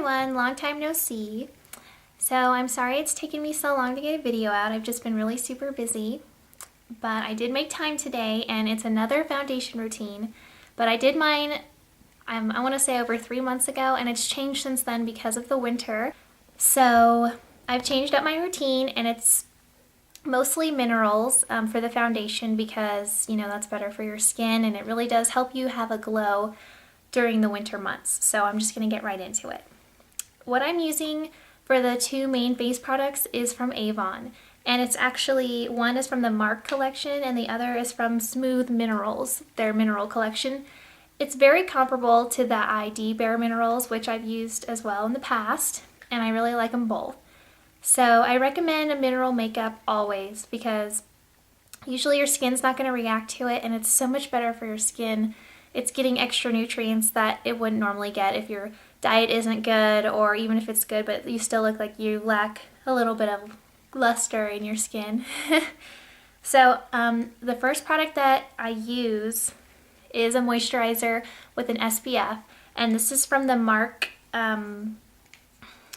everyone, long time no see. So I'm sorry it's taken me so long to get a video out. I've just been really super busy, but I did make time today, and it's another foundation routine. But I did mine, I want to say over 3 months ago, and it's changed since then because of the winter. So I've changed up my routine, and it's mostly minerals for the foundation because, you know, that's better for your skin, and it really does help you have a glow during the winter months. So I'm just going to get right into it. What I'm using for the two main base products is from Avon, and it's actually, one is from the Mark collection and the other is from Smooth Minerals, their mineral collection. It's very comparable to the ID Bare Minerals, which I've used as well in the past, and I really like them both. So I recommend a mineral makeup always because usually your skin's not going to react to it, and it's so much better for your skin. It's getting extra nutrients that it wouldn't normally get if your diet isn't good, or even if it's good but you still look like you lack a little bit of luster in your skin. So the first product that I use is a moisturizer with an SPF, and this is from the Mark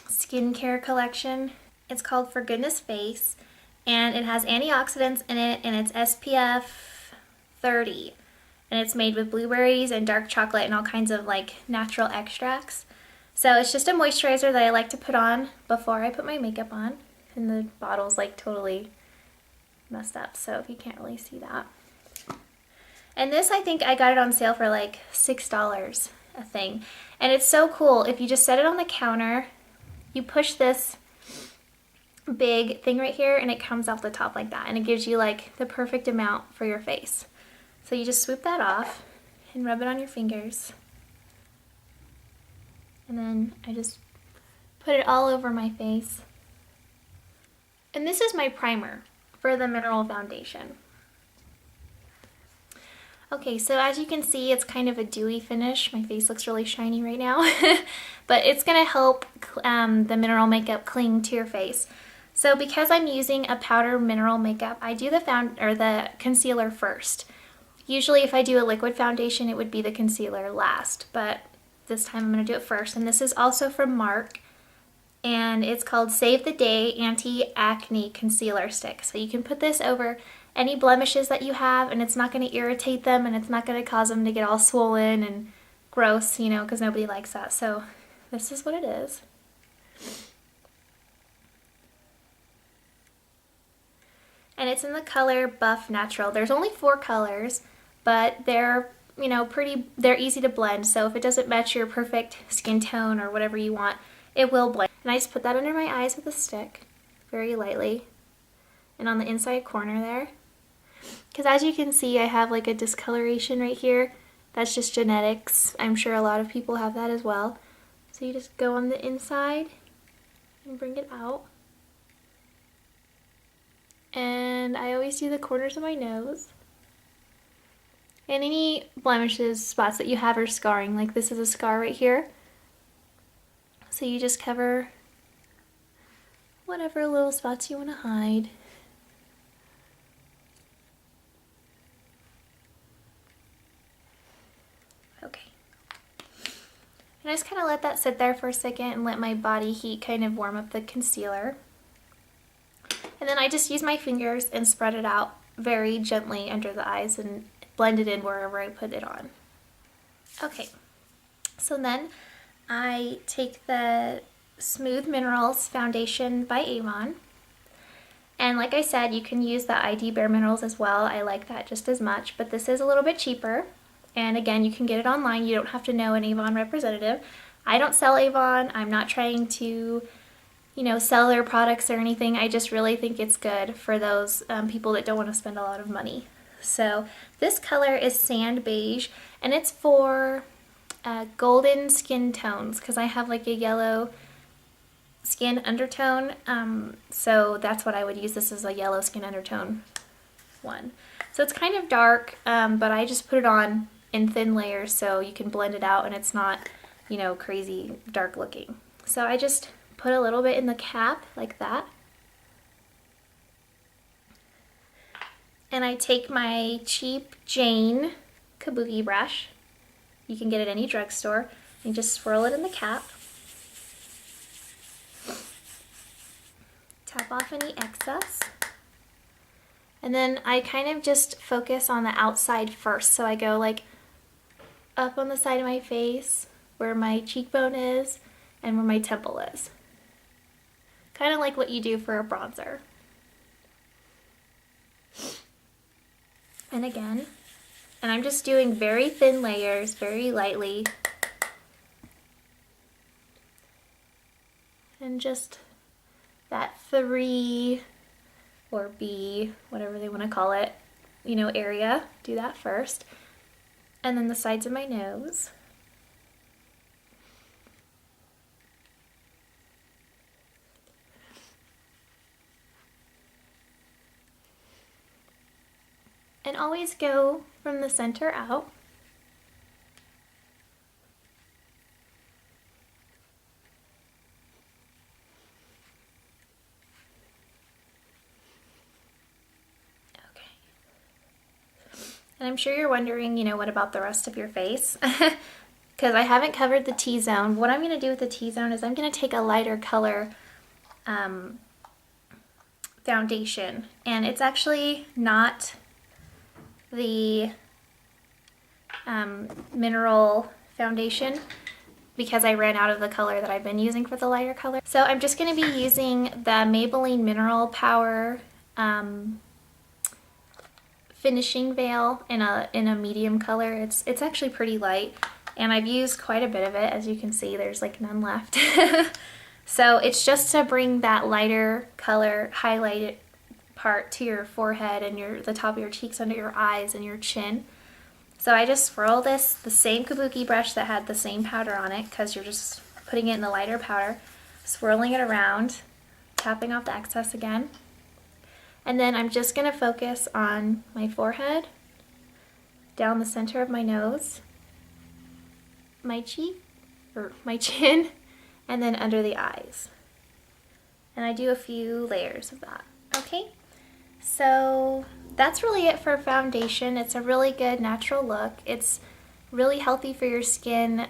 skincare collection. It's called For Goodness Face, and it has antioxidants in it, and it's SPF 30. And it's made with blueberries and dark chocolate and all kinds of like natural extracts. So it's just a moisturizer that I like to put on before I put my makeup on. And the bottle's like totally messed up, so if you can't really see that. And this, I think I got it on sale for like $6 a thing. And it's so cool. If you just set it on the counter, you push this big thing right here and it comes off the top like that. And it gives you like the perfect amount for your face. So you just swoop that off and rub it on your fingers. And then I just put it all over my face. And this is my primer for the mineral foundation. Okay, so as you can see, it's kind of a dewy finish. My face looks really shiny right now. But it's going to help the mineral makeup cling to your face. So because I'm using a powder mineral makeup, I do the concealer first. Usually if I do a liquid foundation, it would be the concealer last, but this time I'm going to do it first. And this is also from Mark, and it's called Save the Day Anti-Acne Concealer Stick. So you can put this over any blemishes that you have, and it's not going to irritate them, and it's not going to cause them to get all swollen and gross, you know, because nobody likes that. So this is what it is. And it's in the color Buff Natural. There's only 4 colors, but they're, you know, they're easy to blend. So if it doesn't match your perfect skin tone or whatever you want, it will blend. And I just put that under my eyes with a stick, very lightly, and on the inside corner there. Because as you can see, I have like a discoloration right here. That's just genetics. I'm sure a lot of people have that as well. So you just go on the inside and bring it out. And I always do the corners of my nose. And any blemishes, spots that you have, or scarring, like this is a scar right here. So you just cover whatever little spots you want to hide. Okay. And I just kind of let that sit there for a second and let my body heat kind of warm up the concealer. And then I just use my fingers and spread it out very gently under the eyes and blend it in wherever I put it on. Okay, so then I take the Smooth Minerals Foundation by Avon. And like I said, you can use the ID Bare Minerals as well. I like that just as much, but this is a little bit cheaper. And again, you can get it online. You don't have to know an Avon representative. I don't sell Avon. I'm not trying to, you know, sell their products or anything. I just really think it's good for those people that don't want to spend a lot of money. So this color is Sand Beige, and it's for golden skin tones because I have like a yellow skin undertone. So that's what I would use. This is a yellow skin undertone one. So it's kind of dark, but I just put it on in thin layers so you can blend it out and it's not, you know, crazy dark looking. So I just put a little bit in the cap like that. And I take my cheap Jane kabuki brush. You can get it at any drugstore. And just swirl it in the cap. tap off any excess. And then I kind of just focus on the outside first. So I go like up on the side of my face where my cheekbone is and where my temple is. Kind of like what you do for a bronzer. And again, and I'm just doing very thin layers, very lightly. And just that 3 or B, whatever they want to call it, you know, area. Do that first. And then the sides of my nose. And always go from the center out. Okay. And I'm sure you're wondering, you know, what about the rest of your face? Because I haven't covered the T-zone. What I'm going to do with the T-zone is I'm going to take a lighter color foundation. And it's actually not the mineral foundation because I ran out of the color that I've been using for the lighter color. So I'm just going to be using the Maybelline Mineral Power finishing veil in a medium color. It's actually pretty light, and I've used quite a bit of it. As you can see, there's like none left. So it's just to bring that lighter color highlighted part to your forehead and the top of your cheeks, under your eyes and your chin. So I just swirl this, the same kabuki brush that had the same powder on it, because you're just putting it in the lighter powder, swirling it around, tapping off the excess again. And then I'm just going to focus on my forehead, down the center of my nose, my cheek, or my chin, and then under the eyes. And I do a few layers of that. Okay? So that's really it for foundation. It's a really good natural look. It's really healthy for your skin.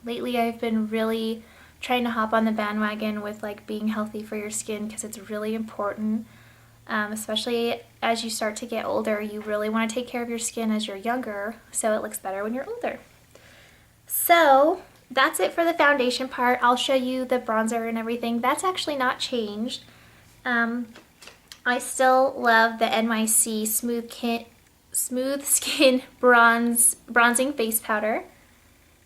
Lately I've been really trying to hop on the bandwagon with like being healthy for your skin because it's really important. Especially as you start to get older, you really want to take care of your skin as you're younger so it looks better when you're older. So that's it for the foundation part. I'll show you the bronzer and everything. That's actually not changed. I still love the NYC Smooth Skin Bronzing Face Powder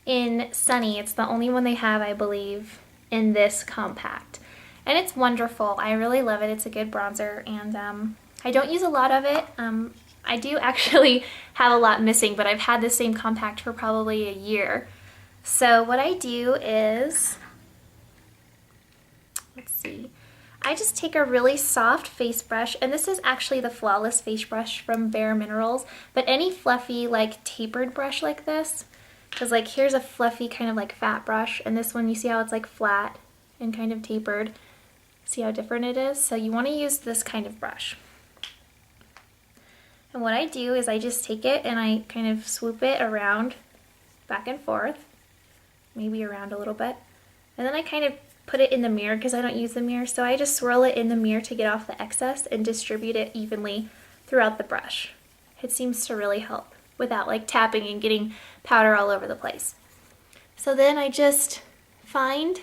in Sunny. It's the only one they have, I believe, in this compact. And it's wonderful. I really love it. It's a good bronzer, and I don't use a lot of it. I do actually have a lot missing, but I've had the same compact for probably a year. So what I do is, let's see, I just take a really soft face brush, and this is actually the Flawless Face Brush from Bare Minerals, but any fluffy, like tapered brush like this, because like here's a fluffy kind of like fat brush, and this one you see how it's like flat and kind of tapered. See how different it is? So you want to use this kind of brush. And what I do is I just take it and I kind of swoop it around, back and forth, maybe around a little bit, and then I kind of put it in the mirror because I don't use the mirror, so I just swirl it in the mirror to get off the excess and distribute it evenly throughout the brush. It seems to really help without like tapping and getting powder all over the place. So then I just find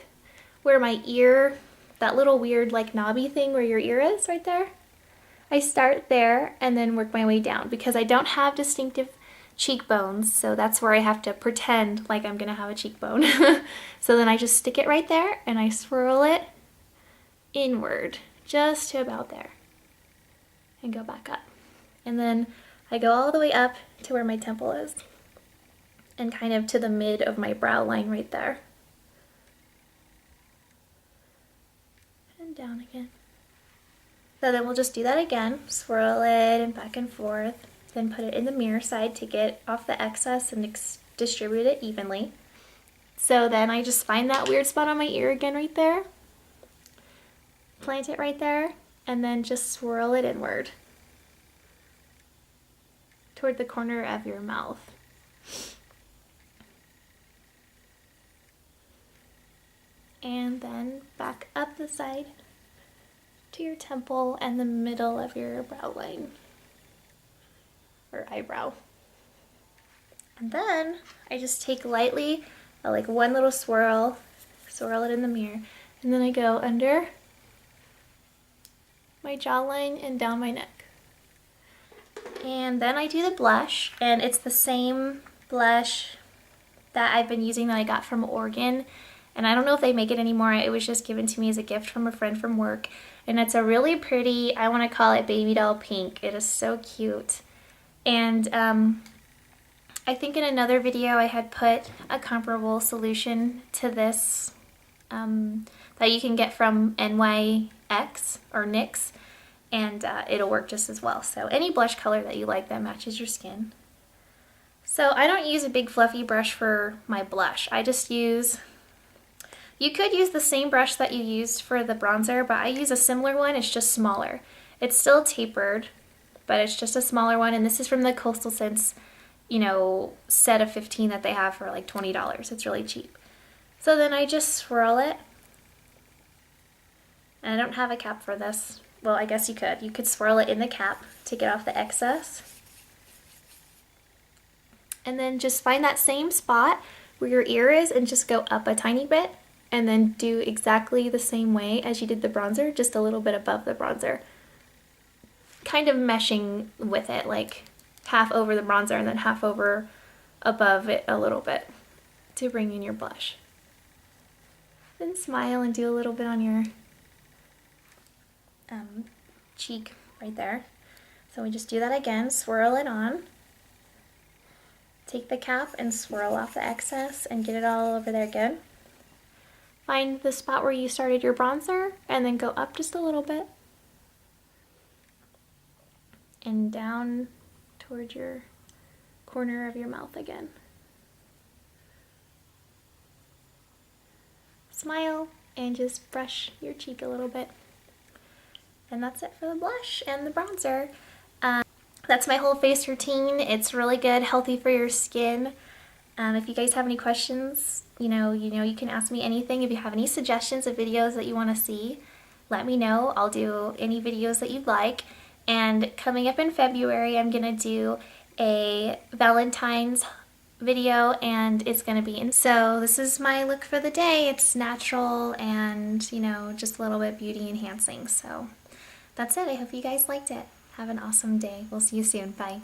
where my ear, that little weird like knobby thing where your ear is right there. I start there and then work my way down because I don't have distinctive cheekbones, so that's where I have to pretend like I'm gonna have a cheekbone. So then I just stick it right there and I swirl it inward just to about there and go back up. And then I go all the way up to where my temple is and kind of to the mid of my brow line right there. And down again. So then we'll just do that again, swirl it and back and forth, then put it in the mirror side to get off the excess and distribute it evenly. So then I just find that weird spot on my ear again right there, plant it right there, and then just swirl it inward toward the corner of your mouth. And then back up the side to your temple and the middle of your brow line or eyebrow. And then I just take lightly, like one little swirl it in the mirror, and then I go under my jawline and down my neck. And then I do the blush, and it's the same blush that I've been using that I got from Oregon. And I don't know if they make it anymore. It was just given to me as a gift from a friend from work. And it's a really pretty, I want to call it baby doll pink. It is so cute. And I think in another video I had put a comparable solution to this that you can get from NYX or NYX, and it'll work just as well. So any blush color that you like that matches your skin. So I don't use a big fluffy brush for my blush. I just use, you could use the same brush that you used for the bronzer, but I use a similar one, it's just smaller. It's still tapered, but it's just a smaller one, and this is from the Coastal Scents, you know, set of 15 that they have for like $20. It's really cheap. So then I just swirl it. And I don't have a cap for this. Well, I guess you could. You could swirl it in the cap to get off the excess. And then just find that same spot where your ear is and just go up a tiny bit. And then do exactly the same way as you did the bronzer, just a little bit above the bronzer. Kind of meshing with it, like half over the bronzer and then half over above it a little bit to bring in your blush. Then smile and do a little bit on your cheek right there. So we just do that again, swirl it on. Take the cap and swirl off the excess and get it all over there good. Find the spot where you started your bronzer and then go up just a little bit. And down towards your corner of your mouth again. Smile and just brush your cheek a little bit. And that's it for the blush and the bronzer. That's my whole face routine. It's really good, healthy for your skin. If you guys have any questions, you can ask me anything. If you have any suggestions of videos that you want to see, let me know. I'll do any videos that you'd like. And coming up in February, I'm gonna do a Valentine's video, and it's gonna be in. So this is my look for the day. It's natural and, just a little bit beauty enhancing. So that's it. I hope you guys liked it. Have an awesome day. We'll see you soon. Bye.